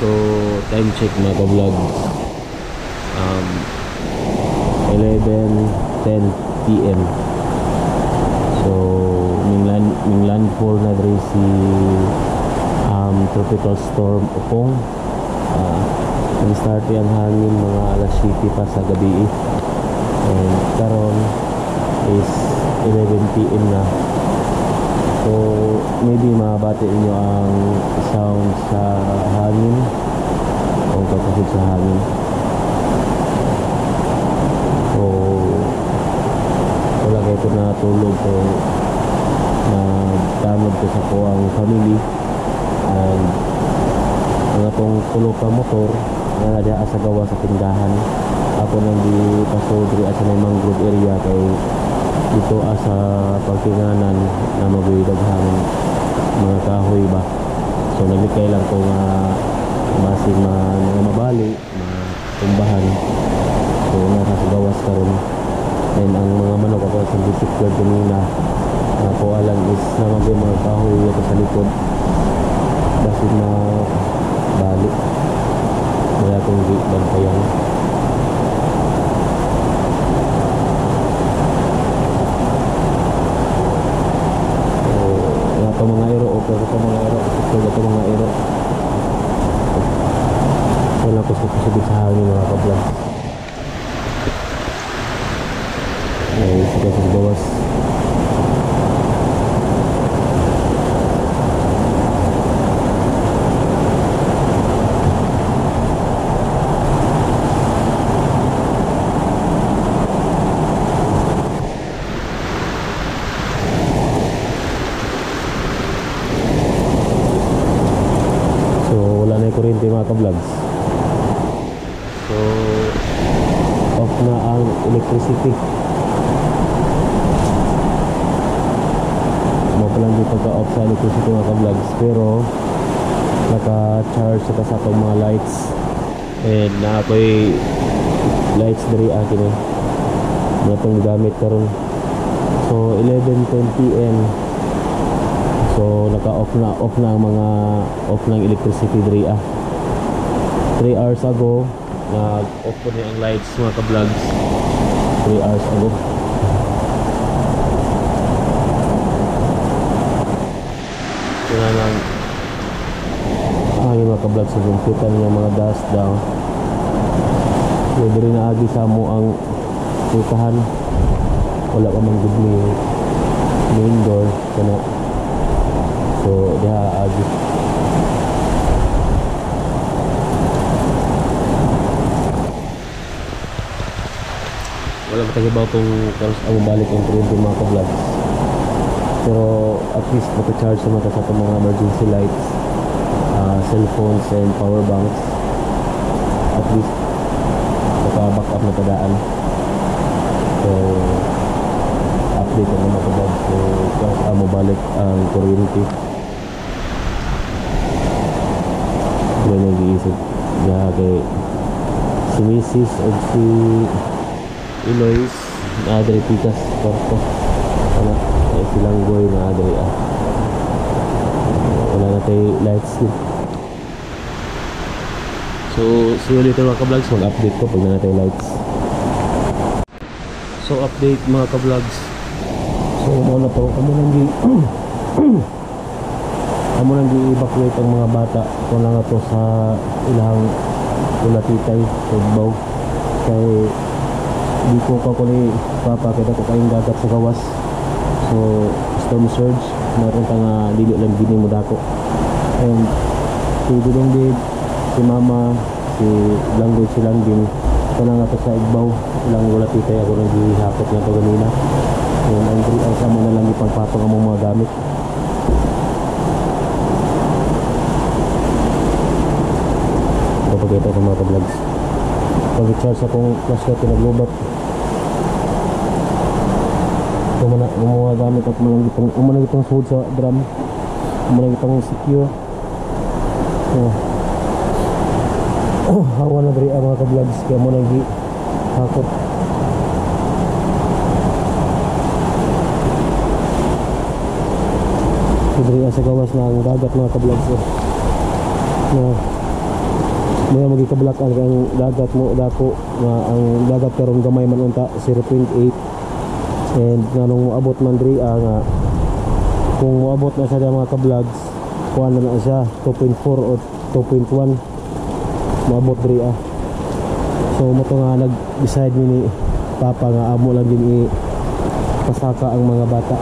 So time check mga ka-vlog, 11:10 PM. So ning landfall na diri si tropical storm Opong. Nag-start ang hangin mga alas 7 pa sa gabi, and karon is 11 PM na. So maybe mabati niyo ang sound sa hangin o pagkakit sa hangin. So wala kayo na tulog ko na damod ko sa kuwang family, and ang atong tulog ka motor na nadya sa gawa sa tindahan. Ako nang di pasodri at sa may mangrove area kay dito sa pagkinganan na mabidaghang mga kahoy ba. So naglikay lang ko nga masin mga mabali, matumbahan. So nasa gawas karon. And ang mga manok ako sa discipline kanina na po alam is na mga kahoy ito sa likod. Basin na balik. Kaya kung di bantayan. So mga aero, okay ito mga aero, ito mga aero. Wala ko sa hangin mga ka-vlog. Ay, sige sa bawas. Kuryente mga ka-vlogs. So off na ang electricity. Mapalang di pagka-off sa electricity mga ka-vlogs, pero naka-charge sa itong mga lights, and na ako'y lights dari akin na itong gamit karon. So 11:10 PM. So naka-off na ang mga off ng electricity diri 3 hours ago nag-off po niya ang lights mga ka-vlogs. 3 hours ago. Kaya lang yung mga ka-vlogs sa kumputan niya mga dust down. So diri na agi sa mo ang putahan. Wala pa man gud ni main door kana. So diha agi. Wala pa tagibaw kung ang balik ang kuryente mga ka-vlogs. Pero at least maka-charge naman sa itong mga emergency lights, cellphones and power banks. At least maka-back up na tadaan. So update ang mga ka-vlogs. So kung mabalik ang kuryente, doon nag-iisip niya kay si Mrs. o si Eloise na adre pikas korto ano ay silang boy na adre wala na tayo lights din. So see you later mga ka-vlogs. Mag-update ko pag na tayo lights. So update mga ka-vlogs. So muna po kamo nang i-evacuate ang mga bata kung lang ito sa ilang ulatitay sa Igbaw kay di ko ni papa kita ko kayong dagat sa gawas. So storm surge meron ka nga dili lang gini mo dako, and si Dudong Did, si mama, si Langgoy, si Langging ito na nga to sa Igbaw. Ilang ulatitay ako nang gihapot nga to ganina, and ang 3 hours mo na lang ipangpatong ang mga gamit. Kapag ito sa mga ka-vlogs pag-charge akong flashlight pinaglobat mga gamit at umanag itong food sa drum, umanag itong secure. Hawa na diri ang mga ka-vlogs kaya mo nang hakot. Diri sa gawas na ang dagat mga ka-vlogs. May magikabalakan kang dagat mo dako nga ang dagat karon gamay man unta 0.8 and nganong moabot man diri nga kung moabot na sa mga ka-vlogs kuan na siya 2.4 o 2.1 moabot diri so mo to nga nag-decide ni Papa nga amo lang din pasaka ang mga bata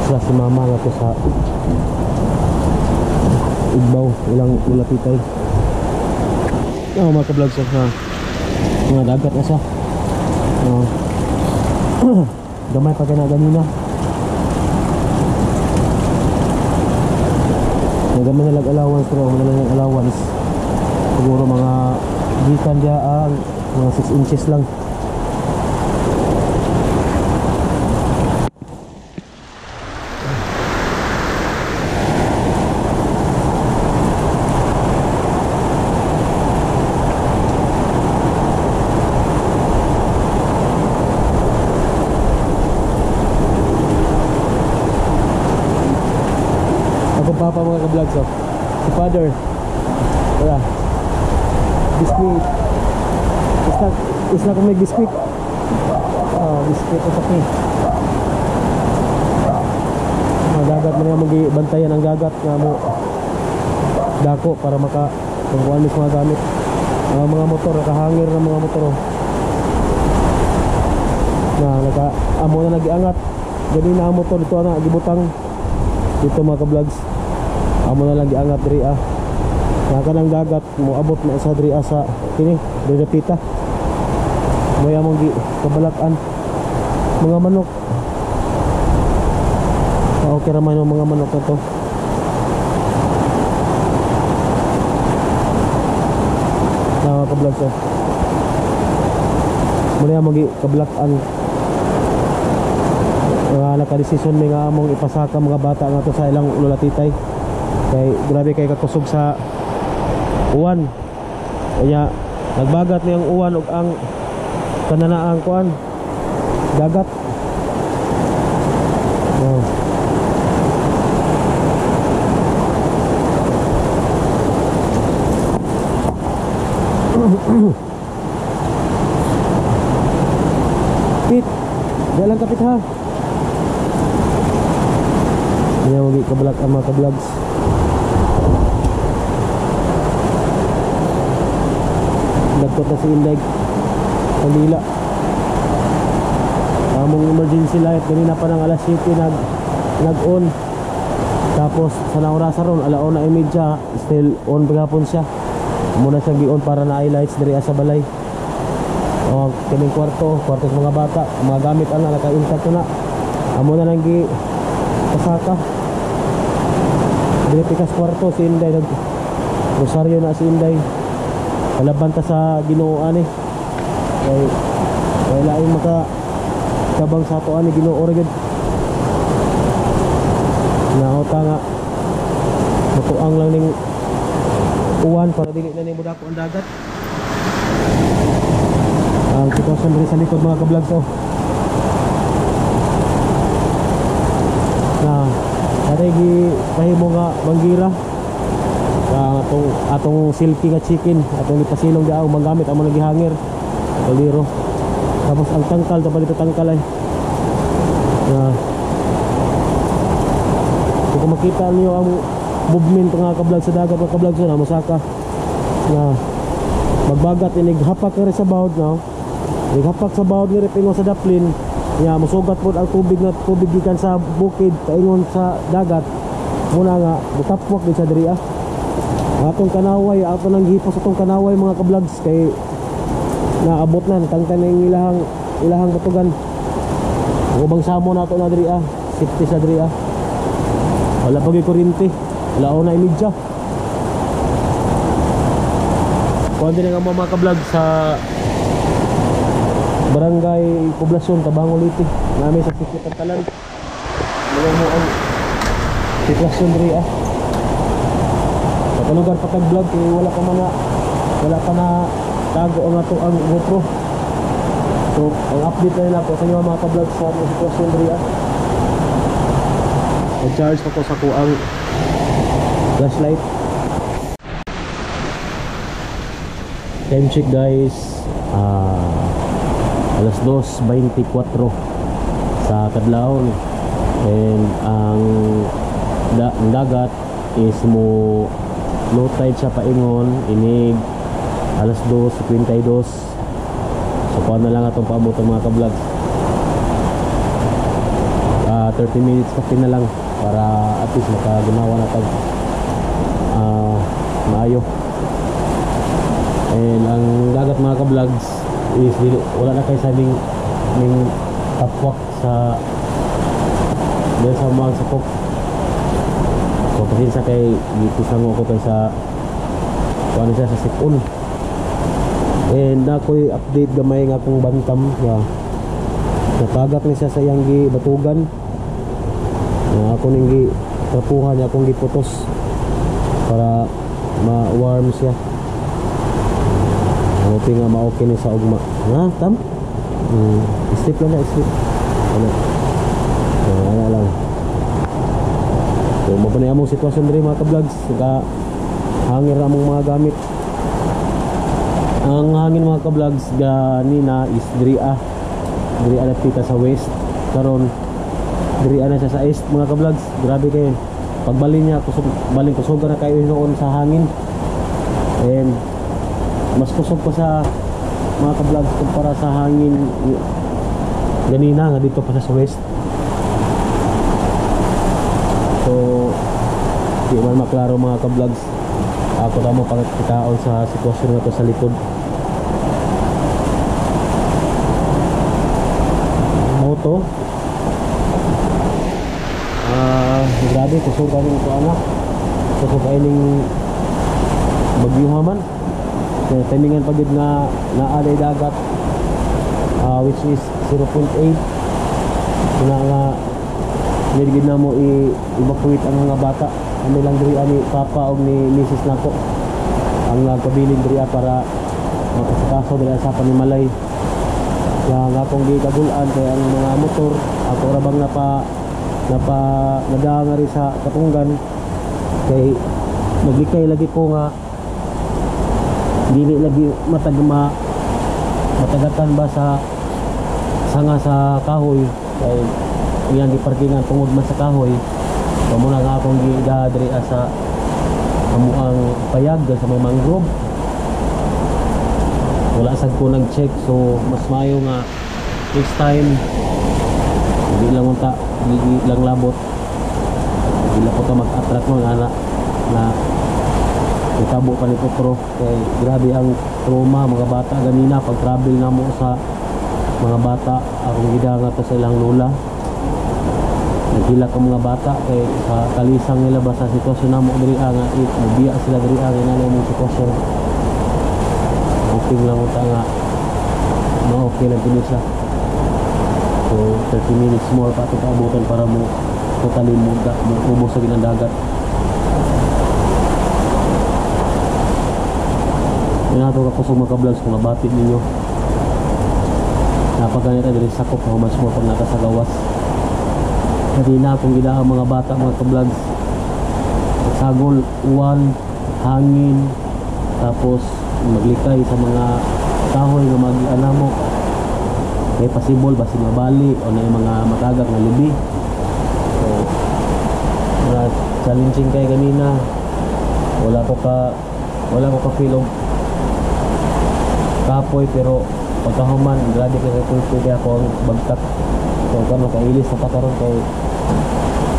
isa si mama nga to sa Igbaw ilang ulatitay mga ka-vlogs ha mga dagat na siya gamay pa na ganina gamay na lag-allowance pero wala lang allowance siguro mga gikan dyan mga 6 inches lang. Papa mga ka-vlogs si father wala biscuit isla kung may biscuit biscuit o sakit dagat mo nga bantayan ang dagat nga mo dako para pagkuhanis mga gamit mga motor nakahangir ng mga motor amo na nagiangat gani na ang motor dito na gibutang dito mga ka-vlogs amo na lang giangat diri naka ng dagat mo abot na sa diri sa kini diri pita mo among gi kabalakan mga manok okay ra man yung mga manok na to na ka-vlogs mo among gi kabalakan naka-desisyon may nga among ipasaka mga bata nga to sa ilang lulatitay kay grabe kay kakusog sa uwan kaya nagbagat niyang uwan ug ang kananaang kuan dagat Pit dalang kapit ha kaya wagi kabalak ang mga ka-vlogs nagkot na si Inday Kalila among emergency light ganina pa ng alas 7 nag-on tapos sa naurasa ron alauna ay medya still on pagapon siya muna siya gi-on para na highlights diri sa balay kaming kwarto sa mga bata mga gamit ana naka-intact na amo na lang gi pasaka diri pikas kwarto si Inday nag rosaryo na si Inday palabanta sa Ginoo ani kay laing tabang sa ato ani Ginoo ra gid naota nga mutuang lang ning uwan para dili na nimo dako ang dagat ang sitwasyon diri sa likod mga ka-vlogs na karegi pahimo nga banggira atong silky nga chicken atong ipasilong diaw manggamit amo nagihangir kaliro tapos ang tangkal sa palito tangkal ay kung makita niyo ang movement nga ka-vlog sa dagat mga ka-vlog na masaka na magbagat inighapak ka rin sa bawd ighapak sa bawd nga rin sa daplin nga musugat po ang tubig gikan sa bukid kaingon sa dagat muna nga butapwak din sa diri atong kanaway ato nang gihipos atong kanaway mga ka-vlogs kay naabot na tangtan ng ilahang katugan ubang samo nato na diri safety sa diri wala pag kuryente wala na imidya kuan din nga mga ka-vlog sa barangay poblasyon Tabango Liti namin sa Sikit Talan mga mo ang sitwasyon diri sa lugar patag vlog kay wala pa na tago ang ato ang GoPro so ang update na ako sa inyo mga ka-vlog sa sitwasyon diri nag-charge ako sa kuang flashlight Time check guys, alas 2:24 sa kadlawon. And ang dagat is mo low tide sa paingon inig alas 2:52. So paano na lang atong paabot ang mga ka-vlogs. 30 minutes pa na lang para at least makaganawa na tag maayo. And ang dagat mga ka-vlogs is wala na kayo sabing tapwak sa dahil sa mga sakop. So pasensya kay gipisango ko kay sa paano siya sa sipon. And ako'y update gamay nga akong bantam natagak ni siya sa iyang batugan. Ako nang trapuhan niya akong giputos para ma-warm siya. Buti nga ma-okay ni sa ugma. Tam? Sleep lang na, sleep. Ano lang. So mapanay among sitwasyon diri mga ka-vlogs. Hangin ra among mga gamit. Ang hangin mga ka-vlogs ganina is diri na pita sa west. Karon diri na siya sa east mga ka-vlogs. Grabe kayo. Pagbalik niya baling kusog na kayo noon sa hangin. And mas kusog pa sa mga ka-vlogs kumpara sa hangin ganina nga dito pa sa west. So di man maklaro mga ka-vlogs. Ako tamo pagkitaon sa sitwasyon na to sa likod. Moto grabe kusog kanin ito anak. Kusog kaning bagyuhaman. Kaya timingan pagid nga naaday dagat which is 0.8 nga nirigid na mo i-evacuate ang mga bata. Ano lang diri ani papa og ni Mrs. nako ang nagpabiling diri para makasakaso diri sa panimalay. Kaya nga akong gikagulan kay ang mga motor ako ra bang nadangari sa katunggan kay naglikay lagi ko nga dili lagi matagatan ba sa sanga sa kahoy kay iyang giparkingan tungod man sa kahoy. So muna nga akong gigadri sa amuang payag sa mga mangrove. Wala sad ko nag-check, so mas mayo nga next time hindi lang unta, hindi lang labot. Hindi lang po ito mag-attract mo nga na itabo pa ni Potro. Kaya grabe ang trauma mga bata ganina pag travel na mo sa mga bata. Akong gidanga to sa ilang lola. Naghila ko mga bata kay sa kalisang nila ba sa sitwasyon na mo diri nga biya sila diri nga na mo sitwasyon. Okay lang unta nga okay lang din siya. So 30 minutes more pa ito paabutan para mo totally mo ubos sa ginang dagat. Inato ka kusog mga ka-vlogs kung nabati ninyo. Napaganita dili sakop how much more pag nakasagawas. Hindi na akong ginaang mga bata mga ka-vlogs. Sagol, uwan, hangin, tapos maglikay sa mga kahoy na mag-anamo. May pasibol basi mabali o na yung mga matagak na lubi. So mga challenging kay kanina. Wala ko ka feel of kapoy pero pagkahuman grabe kaya ako ang bagtak. So kung makailis na pataron kay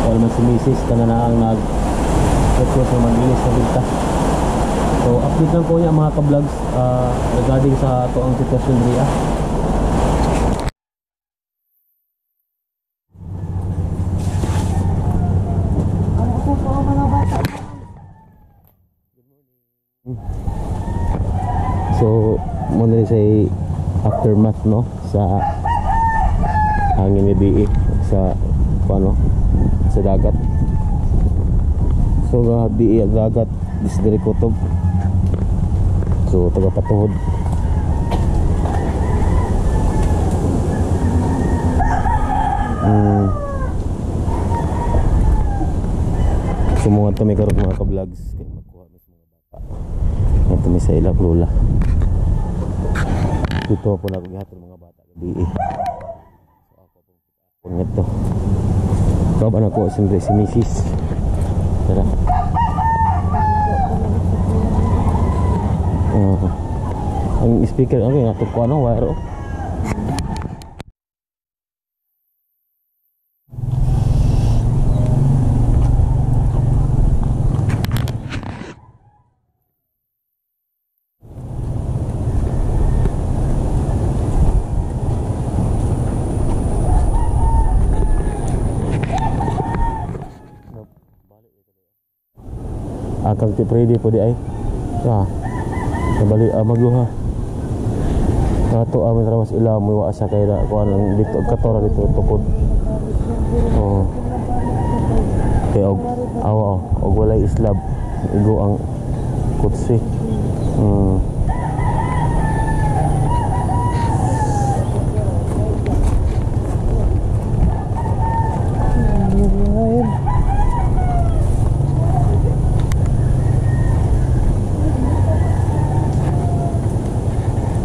wala man si Mrs. ka na ang nag-request na mag-ilis na bigta. So update lang ko niya mga ka-vlogs regarding sa ito ang sitwasyon niya. So muna rin say aftermath no sa hangin ni DE sa paano sa dagat. So DE ang dagat disdiri kutob. So taga patuhod. Sumuha to may karot mga ka-vlogs kay magkuha mis mga bata. Ito may sa ilang lula. Dito po na gihatod mga bata gabi eh. So ako po ito. Kaban ako si Mrs. Tara. Ang speaker okay nga ko ano wire oh. Akang ti ready po di ay. Ah. Nabali magluha. Ato amin rawas ila mo wa sa kay na kuan ang dito katora dito tukod. Oh. Kay og walay islab igo ang kutsi.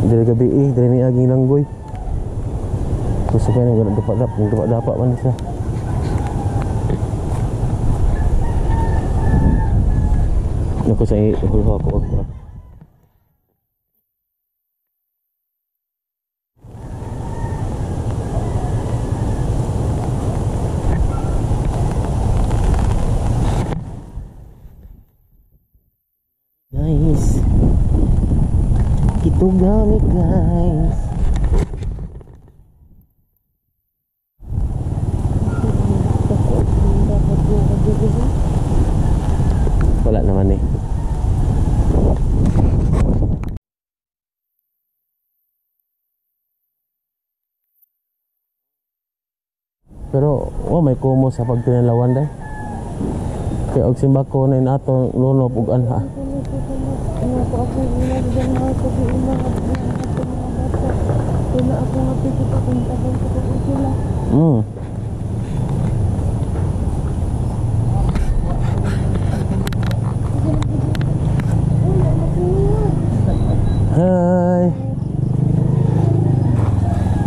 Dari gabi dari ni aging langgoy. Terus sampai ni dapat man siya. Naku saya hulha ko ako. Guys. Itu gamit guys. Wala naman eh. Pero may kumo sa pagtinalawan day. Kaya og simbako na inato luno ug anha. Hai.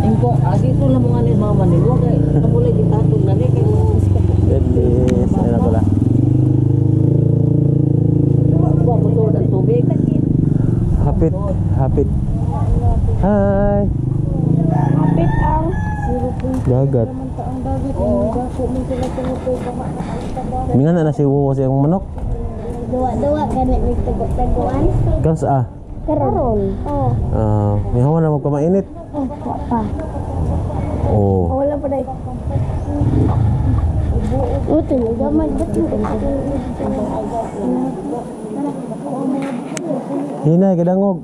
Engko agi ko na mga ni mama ni mo kay kamulay gitatong na ni kay Belis, ayun ako lang. wa mo to ang tubig. Hapit. Hai. Kapit ang Dagat. ang dagat yung dako mo sila tumutoy pa makakita. Mingan na si Wuwo siyang manok. Duwa gani may taguan. Kaus Karon. Oh. May hawa na magkamainit. Oh, pa. Oh. Wala pa dai. Uto ni gamay betul. Hinay kadangog.